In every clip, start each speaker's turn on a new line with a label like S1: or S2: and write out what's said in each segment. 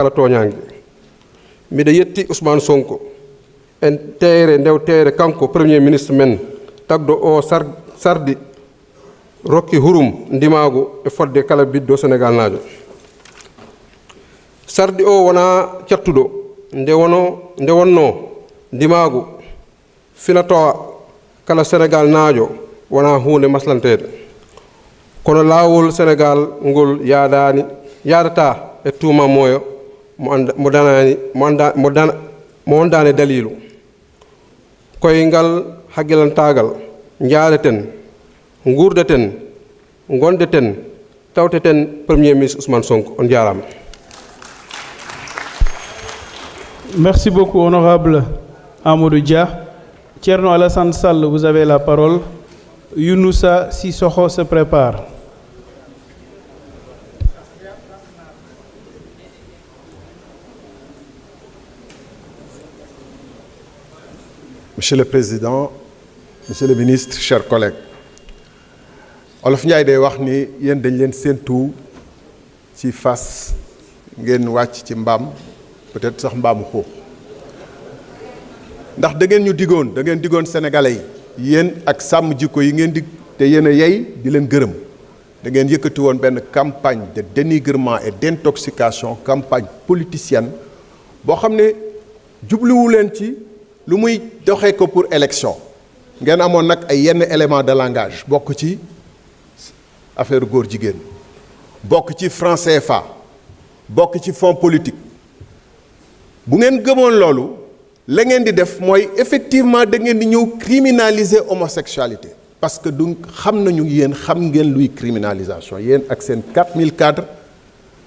S1: kala toñangue mbiɗa yetti Ousmane Sonko en teere ndew teere kanko premier ministre men tagdo o sardi rokki hurum ndimago e fodde kala biddo Sénégal naajo sardi o wona cattuɗo nde wonno ndimago finato kala Sénégal naajo wona hunde maslantede kono laawol Sénégal ngol yaadata e tuuma moyo mo wondani dalilu koye ngal haggilantagal jaadeten gurdeten gondeten tawteten premier ministre Ousmane Sonko on jarama.
S2: Merci beaucoup honorable Amadou Dia. Thierno Alassane Sall, vous avez la parole. Younoussa Sissoko se prépare.
S3: Monsieur le Président, Monsieur le Ministre, chers collègues. Olof Ndiaye day wax ni yéen dañ leen séentu ci fas ngeen wàcc ci mbaam peut-être sax mbaamu xuux ndax da ngeen ñu digoon sénégalais yi yéen ak sàmm jikko yi ngeen di te yéen a yey di leen gërëm da ngeen yëkkati woon benn campagne de dénigrement et d'intoxication campagne politicienne boo xam ne jubluwu leen ci lu muy doxee ko pour élection ngeen amoon nag ay yenn éléments de langage bokk ci affaire góor jigéen bokk ci franc CFA bokk ci fonds politique bu ngeen gëmoon loolu la ngeen di def mooy effectivement da ngeen di ñëw criminaliser homosexualité parce que du xam nañu yéen xam ngeen luy criminalisation yéen ak seen 4000 cadres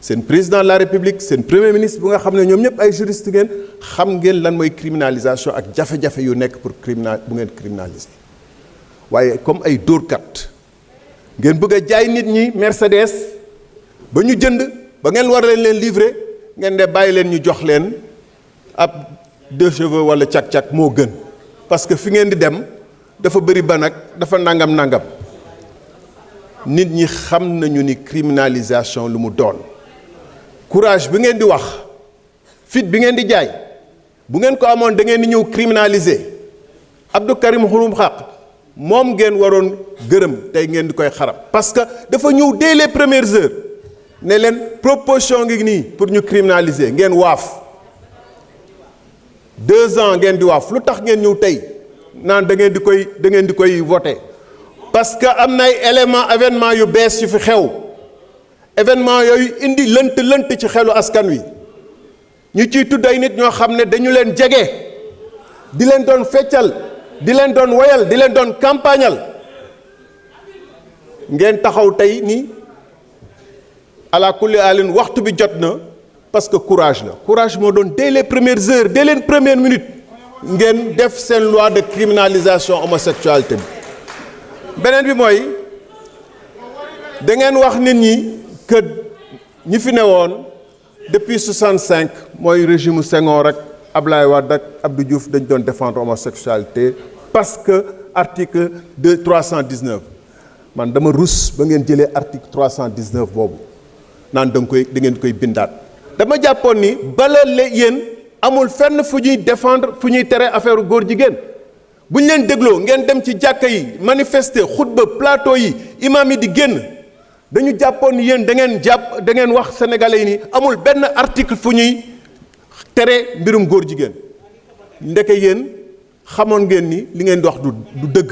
S3: seen président de la république seen premier ministre bu nga xam ne ñoom ñëpp ay juriste ngeen xam ngeen lan mooy criminalisation ak jafe-jafe yu nekk pour bu ngeen criminaliser waaye comme ay dóorkat ngeen bëgg a jaay nit ñi Mercedes ba ñu jënd ba ngeen war leen livrer ngeen de bàyyi leen ñu jox leen ab 2 chevaux wala cak-cak moo gën parce que fi ngeen di dem dafa bëri ba nag dafa nangam nit ñi xam nañu ni criminalisation lu mu doon courage bi ngeen di wax fit bi ngeen di jaay bu ngeen ko amoon da ngeen di ñëw criminaliser Abdou Karim Xurum Xaq moom ngeen waroon gërëm tey ngeen di koy xarab parce que dafa ñëw dès les premières heures ne leen proposition ngi nii pour ñu criminaliser ngeen waaf 2 ans ngeen di waaf lu tax ngeen ñëw tey naan da ngeen di koy voter parce que am na ay événement yu bees yu fi xew événement yooyu indi lënt ci xelu askan wi ñu ciy tudd ay nit ñoo xam ne dañu leen jege di leen doon feccal di leen doon woyal di leen doon campagnal ngeen taxaw tey ni ala kulli alin waxtu bi jot na parce que courage moo doon dès les premières heures dès les premières minutes ngeen def seen loi de criminalisation homosexualité bi beneen bi mooy da ngeen wax nit ñi que ñi fi newoon depuis 65 mooy régime Senghor ak Ablaye Wade ak Abdou Diouf dañ doon défendre homosexualité parce que article 319 man dama rus ba ngeen jëlee article 319 boobu naan da ngeen koy bindaat dama jàppoon ni bala yéen amul fenn fu ñuy défendre fu ñuy tere affaire góor jigéen bu ñu leen dégloo ngeen dem ci jàkka yi manifester xutba plateau yi imam yi di génn dañu jàppoon ni yéen da ngeen wax sénégalais yi ni amul benn article fu ñuy tere mbirum góor jigéen ndeke yéen xamoon ngeen ni li ngeen di wax du dëgg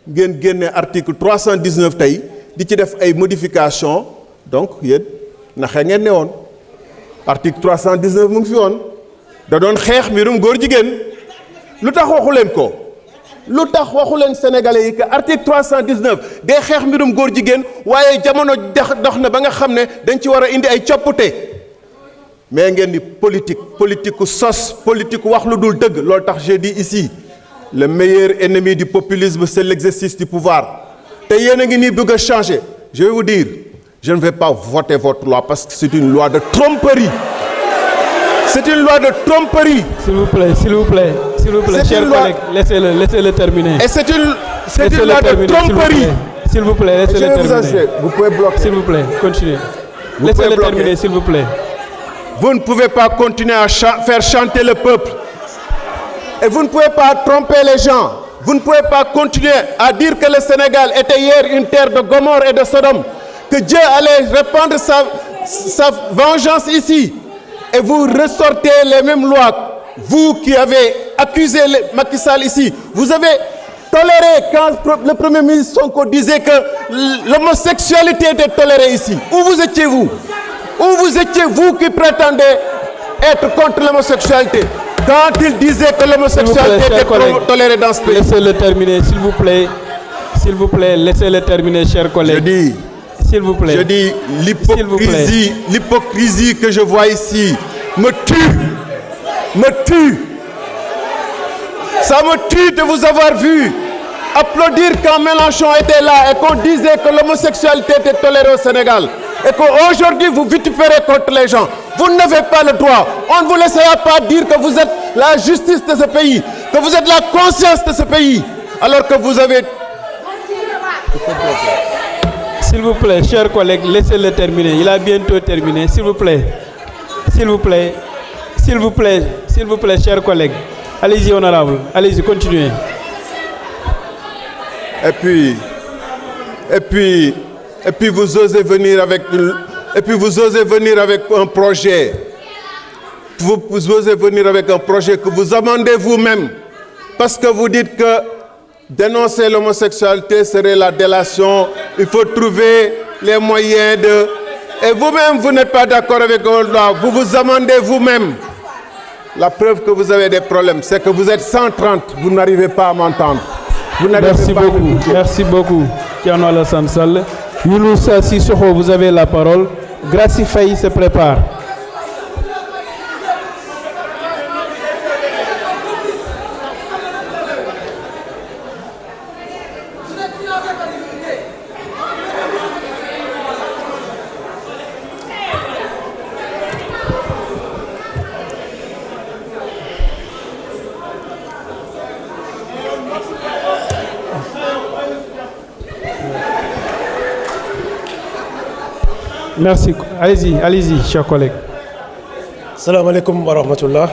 S3: ngeen génne article 319 tey di ci def ay modification donc yéen naxee ngeen ne woon article 319 mu ngi fi woon da doon xeex mbirum góor jigéen lu tax waxu leen ko lu tax waxu leen sénégalais yi que article 319 day xeex mbirum góor jigéen waaye jamono dox na ba nga xam ne dañ ci war a indi ay coppite mais ngeen di politique ku sos politique ku wax lu dul dëgg loolu tax j'ai dit ici le meilleur ennemi du populisme c'est l'exercice du pouvoir te yéen a ngi nii bëgg a changer je vais vous dire je ne vais pas voter votre loi parce que c'est une loi de tromperie. C'est une loi de tromperie.
S2: S'il vous plaît, chers collègues, laissez-le terminer.
S3: Et c'est une loi de tromperie.
S2: S'il vous plaît, laissez-le terminer.
S3: Vous pouvez bloquer.
S2: S'il vous plaît, continuez. Laissez-le terminer, s'il vous plaît.
S3: vous ne pouvez pas continuer à faire chanter le peuple. Et vous ne pouvez pas tromper les gens. Vous ne pouvez pas continuer à dire que le Sénégal était hier une terre de Gomorrhe et de Sodome, que Dieu allait répandre sa vengeance ici. Et vous ressortez les mêmes lois. Vous qui avez accusé Macky Sall ici, vous avez toléré quand le Premier ministre Sonko disait que l'homosexualité était tolérée ici. Où vous étiez vous? Où vous étiez vous qui prétendez être contre l'homosexualité? Quand il disait que l'homosexualité était tolérée dans ce pays.
S2: Laissez-le terminer, s'il vous plaît. S'il vous plaît, laissez-le terminer, chers collègues. S'il vous plaît.
S3: Je dis, l'hypocrisie que je vois ici me tue. Me tue. Ça me tue de vous avoir vu applaudir quand Mélenchon était là et qu'on disait que l'homosexualité était tolérée au Sénégal. Et qu'aujourd'hui vous vitupérez contre les gens. Vous n'avez pas le droit. On ne vous laissera pas dire que vous êtes la justice de ce pays, que vous êtes la conscience de ce pays, alors que vous avez...
S2: S'il vous plaît, chers collègues, laissez-le terminer. Il a bientôt terminé. S'il vous plaît. S'il vous plaît. S'il vous plaît. S'il vous plaît, chers collègues. Allez-y, honorable. Allez-y, continuez.
S3: Et puis vous osez venir avec un projet. Vous osez venir avec un projet que vous amendez vous-même. Parce que vous dites que dénoncer l'homosexualité serait la délation. Il faut trouver les moyens de... Et vous-même, vous n'êtes pas d'accord avec vos lois. Vous vous amendez vous-même. La preuve que vous avez des problèmes, c'est que vous êtes 130. Vous n'arrivez pas à m'entendre.
S2: Merci beaucoup. Merci beaucoup. Thierno Alassane Sall. Younoussa Sissoko, vous avez la parole. Gracie Faye se prépare. Merci. Allez-y, chers collègues.
S4: Salam alaikum wa rahmatullah.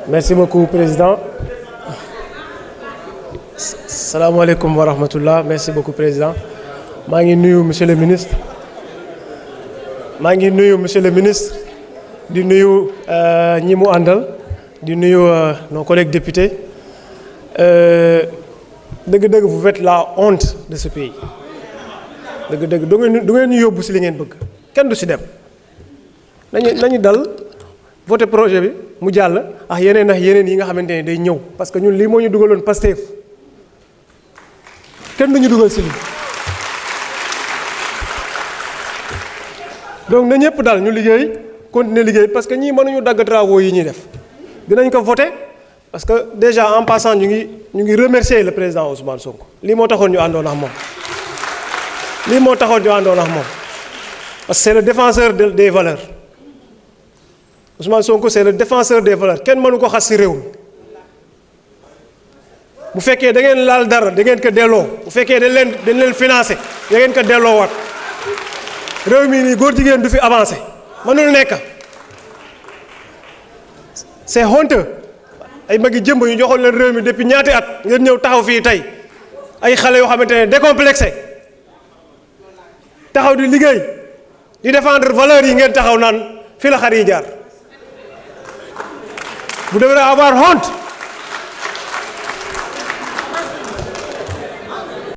S4: Merci beaucoup, Président. Salam alaikum wa rahmatullah. Merci beaucoup, Président. maa ngi nuyu monsieur le ministre. di nuyu ñi mu àndal. di nuyu nos collègues députés. dëgg-dëgg vous faites la honte de ce pays. dëgg-dëgg du ngeen ñu yóbbu si li ngeen bëgg kenn du si dem nañu dal voté projet bi mu jàll ak yeneen yi nga xamante ne day ñëw parce que ñun lii moo ñu dugaloon Pastef kenn du ñu dugal si lii donc na ñëpp daal ñu liggéey continuer liggéey parce que ñii mënuñu dagg travaux yi ñuy def dinañ ko voté parce que déjà en passant ñu ngi remercier le président Ousmane Sonko lii moo taxoon ñu àndoon ak moom. Parce que c'est le défenseur des valeurs. Ousmane Sonko c'est le défenseur des valeurs kenn mënu ko xas ci réew mi bu fekkee da ngeen laal dara da ngeen ko delloo bu fekkee dañ leen financé da ngeen ko delloowaat réew mi nii góor jigéen du fi avancé mënul nekk c'est honteux ay magi jëmb ñu joxoon leen réew mi depuis ñaati at ngeen ñëw taxaw fii tey ay xale yoo xamante ne décomplexé taxaw di liggéey di défendre valeurs yi ngeen taxaw naan fi la xar yi jaar vous devrez avoir honte